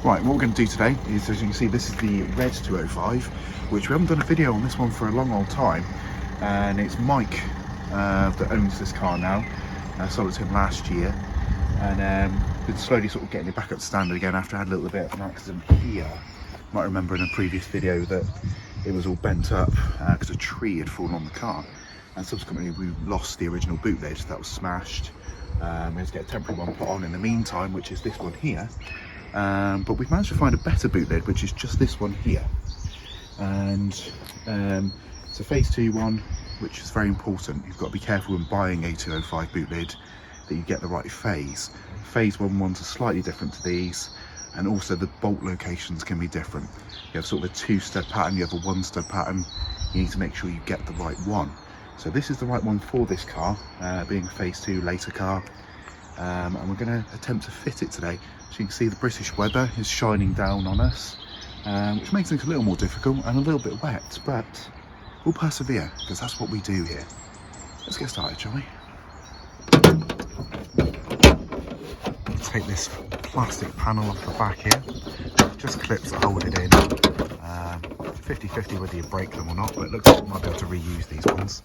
Right, what we're going to do today is, as you can see, this is the red 205, which we haven't done a video on this one for a long old time, and it's Mike that owns this car now. I sold it to him last year, and been slowly sort of getting it back up to standard again after I had a little bit of an accident here. You might remember in a previous video that it was all bent up because a tree had fallen on the car, and subsequently we lost the original boot lid that was smashed. We had to get a temporary one put on in the meantime, which is this one here. But we've managed to find a better boot lid, which is just this one here, and it's a phase 2 one, which is very important. You've got to be careful when buying a 205 boot lid that you get the right phase. Phase 1 ones are slightly different to these, and also the bolt locations can be different. You have sort of a 2-stud pattern, you have a 1-stud pattern. You need to make sure you get the right one. So this is the right one for this car, being a phase 2 later car, and we're going to attempt to fit it today. So you can see the British weather is shining down on us, which makes things a little more difficult and a little bit wet, but we'll persevere because that's what we do here. Let's get started, shall we? Take this plastic panel off the back here, just clips that hold it in. 50-50 whether you break them or not, but it looks like we might be able to reuse these ones.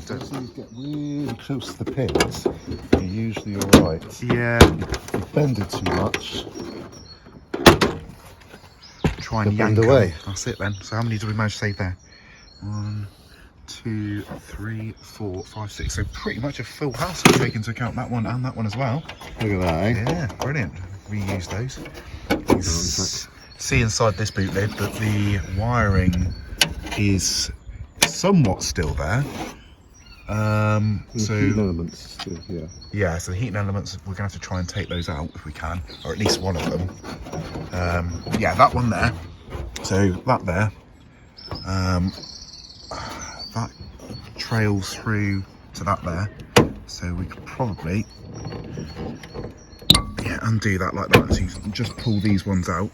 So as you get really close to the pins, you're usually alright. Yeah. If you bend it too much, try and yank away. That's it then. So how many did we manage to save there? 1, 2, 3, 4, 5, 6. So pretty much a full house if you take into account that one and that one as well. Look at that, eh? Yeah, brilliant. Reuse those. You can see inside this boot lid that the wiring is somewhat still there. So heat elements, yeah, so the heating elements, we're gonna have to try and take those out if we can, or at least one of them. Yeah, that one there. So that there, that trails through to that there. So we could probably, yeah, undo that like that. So you can just pull these ones out.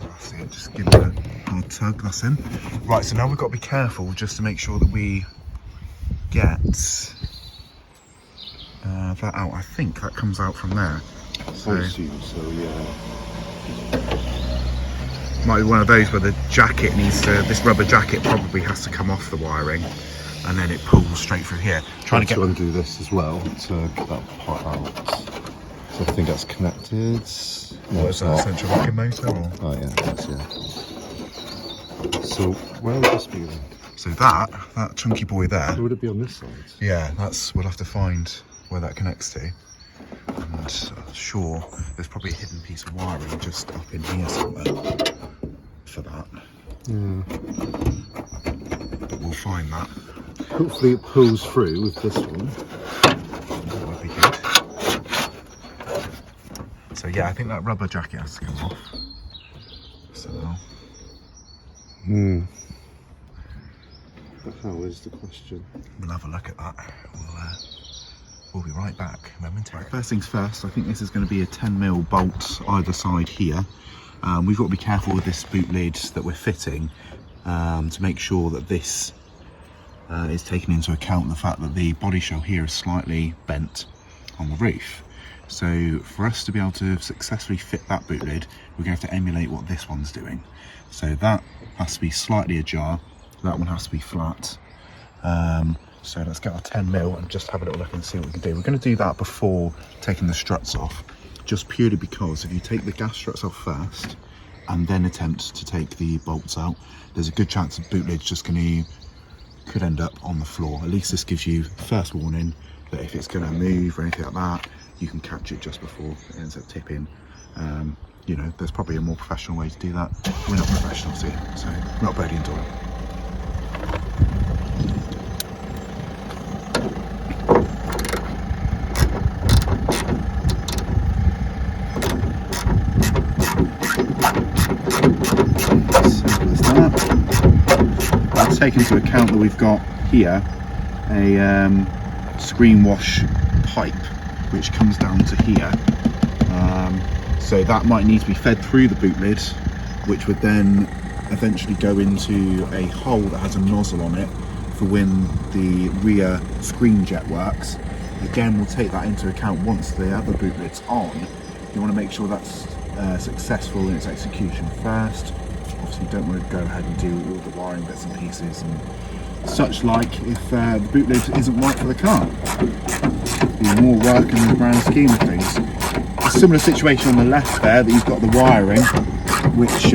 That's it. Just give it a hard tug. That's in. Right. So now we've got to be careful just to make sure that we get that out. I think that comes out from there. So yeah. Might be one of those where the jacket needs to, this rubber jacket probably has to come off the wiring, and then it pulls straight through here. Trying to undo this as well to get that part out. So I think that's connected. What is that, central locking motor? Or? Oh yeah, that's yeah. So where would this be then? So that chunky boy there. So would it be on this side? Yeah, we'll have to find where that connects to. And sure, there's probably a hidden piece of wiring just up in here somewhere for that. Yeah. But we'll find that. Hopefully it pulls through with this one. That would be good. So yeah, I think that rubber jacket has to come off. So. But how is the question? We'll have a look at that. We'll be right back momentarily. First things first, I think this is going to be a 10mm bolt either side here. We've got to be careful with this boot lid that we're fitting to make sure that this is taking into account the fact that the body shell here is slightly bent on the roof. So for us to be able to successfully fit that boot lid, we're going to have to emulate what this one's doing. So that has to be slightly ajar, that one has to be flat. So let's get our 10mm and just have a little look and see what we can do. We're going to do that before taking the struts off, just purely because if you take the gas struts off first and then attempt to take the bolts out, there's a good chance the boot lid's just could end up on the floor. At least this gives you first warning that if it's going to move or anything like that, you can catch it just before it ends up tipping. You know, there's probably a more professional way to do that. We're not professionals here, so not Birdie and Doyle. Take into account that we've got here a screen wash pipe which comes down to here, so that might need to be fed through the boot lid, which would then eventually go into a hole that has a nozzle on it for when the rear screen jet works. Again, we'll take that into account once the other boot lid's on, You want to make sure that's successful in its execution first. Obviously, you don't want to go ahead and do all the wiring bits and pieces and such like if the boot lid isn't right for the car. Be more work in the grand scheme of things. A similar situation on the left there, that you've got the wiring, which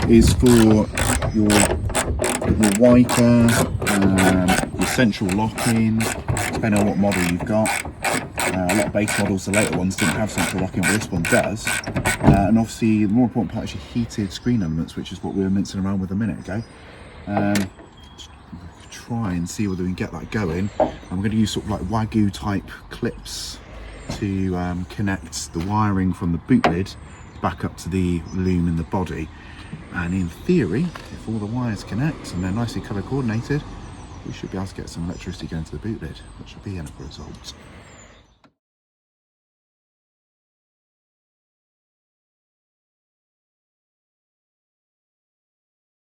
is for your wiper, your central lock-in, depending on what model you've got. A lot of base models, the later ones, didn't have central lock-in, but this one does. And obviously, the more important part is your heated screen elements, which is what we were mincing around with a minute ago. Try and see whether we can get that going. I'm going to use sort of like Wagyu type clips to connect the wiring from the boot lid back up to the loom in the body. And in theory, if all the wires connect and they're nicely colour coordinated, we should be able to get some electricity going to the boot lid. That should be the end result.